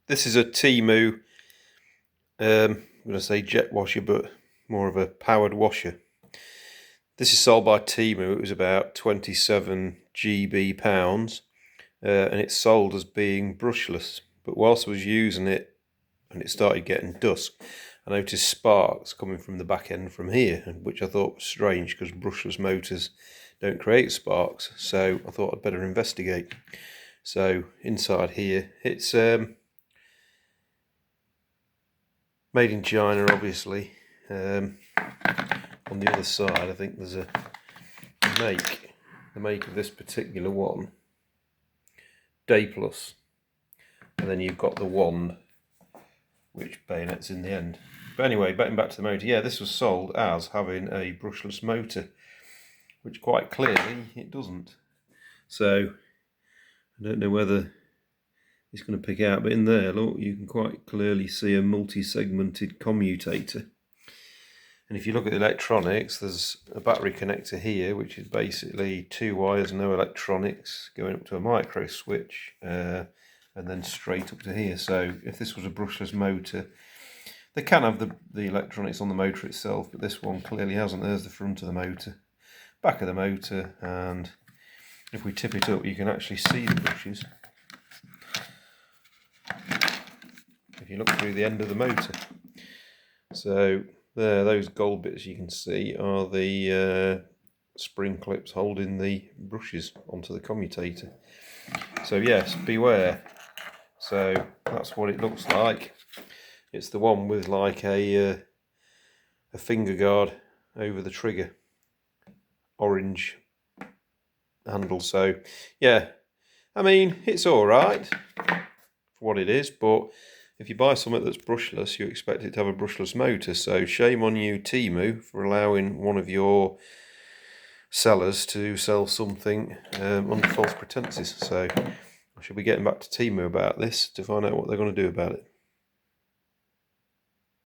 This is a Temu, I'm going to say jet washer, but more of a powered washer. This is sold by Temu. It was about 27 GB pounds, and it's sold as being brushless. But whilst I was using it and it started getting dusk, I noticed sparks coming from the back end from here, which I thought was strange because brushless motors don't create sparks. So I thought I'd better investigate. So inside here, it's made in China, obviously. On the other side, I think there's a make. The make of this particular one, Day Plus, and then you've got the wand, which bayonets in the end. But anyway, getting back to the motor, yeah, this was sold as having a brushless motor, which quite clearly it doesn't. So I don't know whether it's going to pick out, but in there, look, you can quite clearly see a multi-segmented commutator. And if you look at the electronics, there's a battery connector here, which is basically 2 wires, no electronics, going up to a micro switch, and then straight up to here. So if this was a brushless motor, they can have the electronics on the motor itself, but this one clearly hasn't. There's the front of the motor, back of the motor, and if we tip it up, you can actually see the brushes. If you look through the end of the motor. So there, those gold bits you can see are the spring clips holding the brushes onto the commutator. So yes, beware. So that's what it looks like. It's the one with like a finger guard over the trigger, orange handle. So yeah, I mean, it's all right for what it is, but if you buy something that's brushless, you expect it to have a brushless motor. So shame on you, Temu, for allowing one of your sellers to sell something under false pretenses. So I shall be getting back to Temu about this to find out what they're going to do about it.